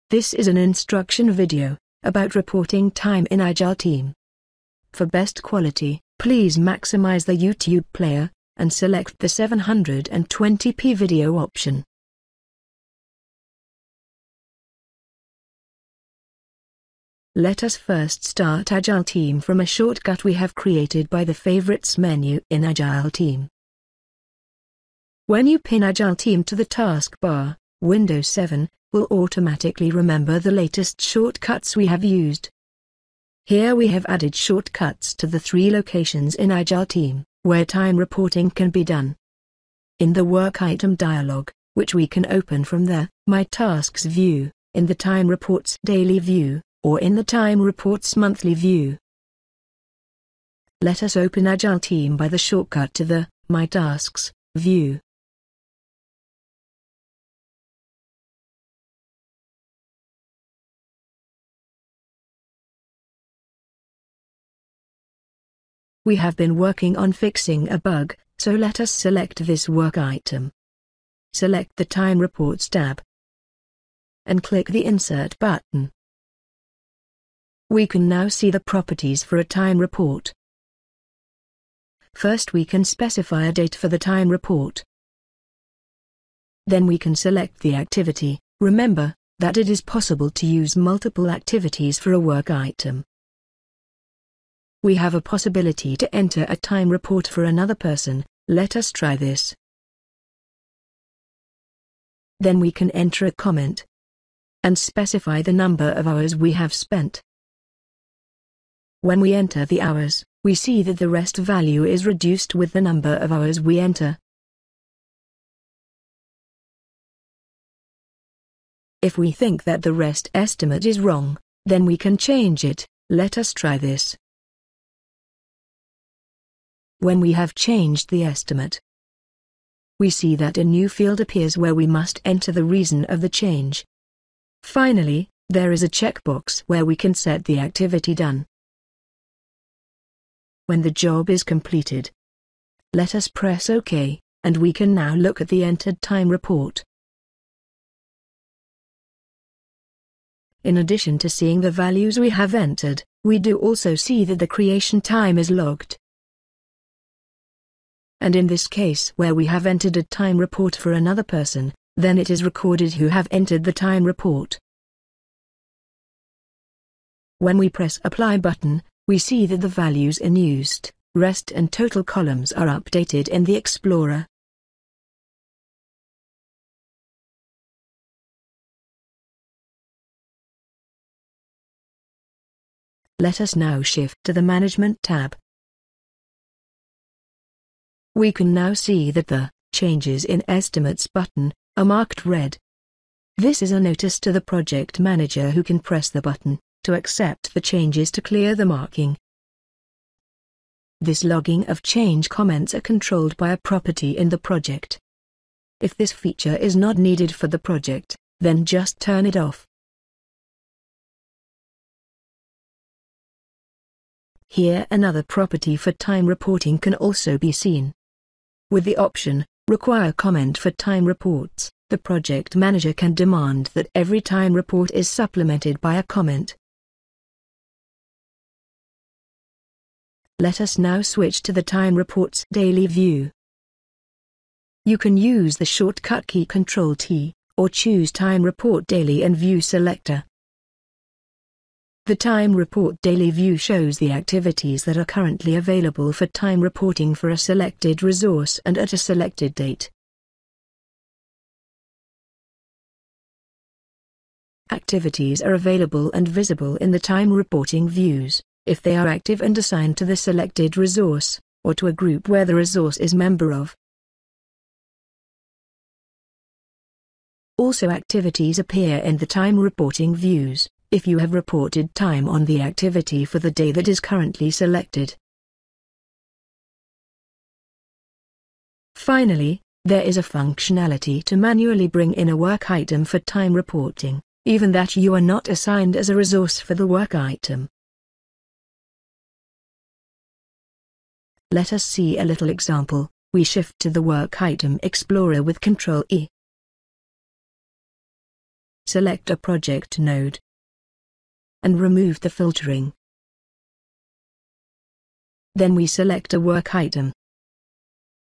This is an instruction video about reporting time in Agile Team. For best quality, please maximize the YouTube player and select the 720p video option. Let us first start Agile Team from a shortcut we have created by the Favorites menu in Agile Team. When you pin Agile Team to the taskbar, Windows 7 will automatically remember the latest shortcuts we have used. Here we have added shortcuts to the 3 locations in Agile Team where time reporting can be done. In the Work Item dialog, which we can open from the My Tasks view, in the Time Reports Daily view, or in the Time Reports Monthly view. Let us open Agile Team by the shortcut to the My Tasks view. We have been working on fixing a bug, so let us select this work item. Select the Time Reports tab and click the Insert button. We can now see the properties for a time report. First we can specify a date for the time report. Then we can select the activity. Remember that it is possible to use multiple activities for a work item. We have a possibility to enter a time report for another person. Let us try this. Then we can enter a comment and specify the number of hours we have spent. When we enter the hours, we see that the rest value is reduced with the number of hours we enter. If we think that the rest estimate is wrong, then we can change it. Let us try this. When we have changed the estimate, we see that a new field appears where we must enter the reason of the change. Finally, there is a checkbox where we can set the activity done. When the job is completed, let us press OK, and we can now look at the entered time report. In addition to seeing the values we have entered, we do also see that the creation time is logged. And in this case where we have entered a time report for another person, then it is recorded who have entered the time report. When we press Apply button, we see that the values in used, rest and total columns are updated in the Explorer. Let us now shift to the Management tab. We can now see that the Changes in Estimates button are marked red. This is a notice to the project manager who can press the button to accept the changes to clear the marking. This logging of change comments are controlled by a property in the project. If this feature is not needed for the project, then just turn it off. Here another property for time reporting can also be seen. With the option, Require Comment for Time Reports, the project manager can demand that every time report is supplemented by a comment. Let us now switch to the Time Reports Daily view. You can use the shortcut key Ctrl-T, or choose Time Report Daily and View Selector. The Time Report Daily view shows the activities that are currently available for time reporting for a selected resource and at a selected date. Activities are available and visible in the time reporting views, if they are active and assigned to the selected resource, or to a group where the resource is member of. Also, activities appear in the time reporting views if you have reported time on the activity for the day that is currently selected. Finally, there is a functionality to manually bring in a work item for time reporting, even that you are not assigned as a resource for the work item. Let us see a little example. We shift to the Work Item Explorer with Ctrl-E. select a project node and remove the filtering. Then we select a work item.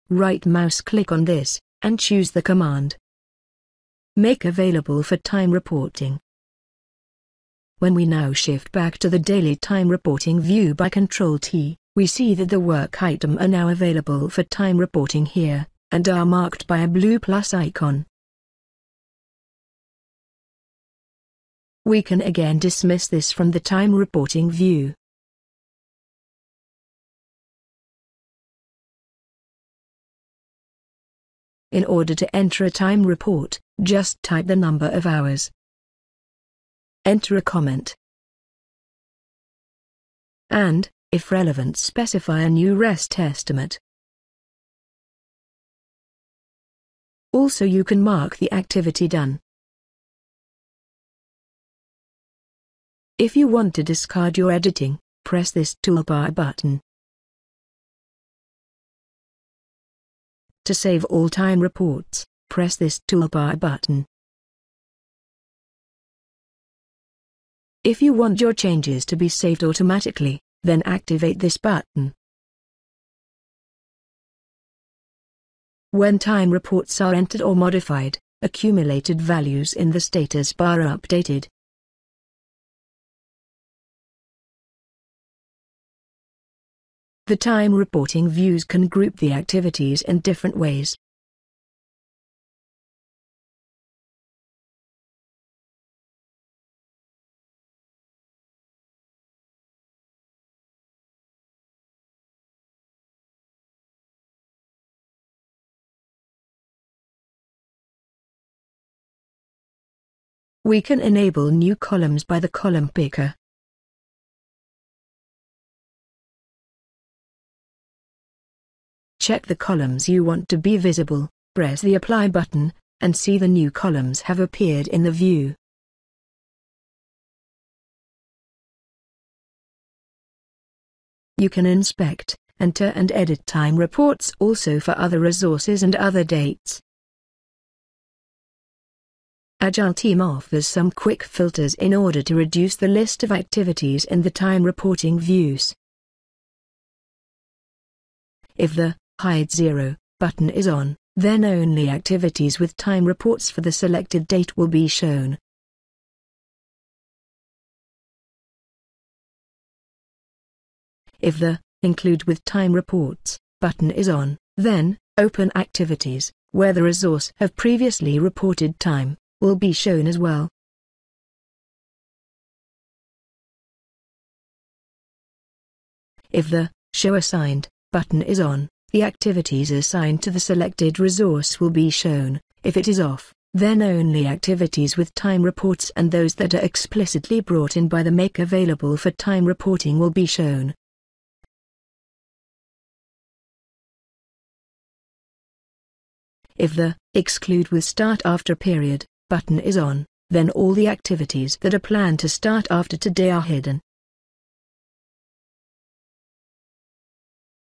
Right mouse click on this, and choose the command Make Available for Time Reporting. When we now shift back to the Daily Time Reporting view by Ctrl-T, we see that the work item are now available for time reporting here, and are marked by a blue plus icon. We can again dismiss this from the time reporting view. In order to enter a time report, just type the number of hours. Enter a comment. And, if relevant, specify a new rest estimate. Also, you can mark the activity done. If you want to discard your editing, press this toolbar button. To save all time reports, press this toolbar button. If you want your changes to be saved automatically, then activate this button. When time reports are entered or modified, accumulated values in the status bar are updated. The time reporting views can group the activities in different ways. We can enable new columns by the column picker. Check the columns you want to be visible, press the Apply button, and see the new columns have appeared in the view. You can inspect, enter and edit time reports also for other resources and other dates. Agile-Team offers some quick filters in order to reduce the list of activities in the time reporting views. If the Hide 0 button is on, then only activities with time reports for the selected date will be shown. If the Include with Time Reports button is on, then Open Activities, where the resource have previously reported time, will be shown as well. If the Show Assigned button is on, the activities assigned to the selected resource will be shown. If it is off, then only activities with time reports and those that are explicitly brought in by the Make Available for Time Reporting will be shown. If the Exclude with Start After Period button is on, then all the activities that are planned to start after today are hidden.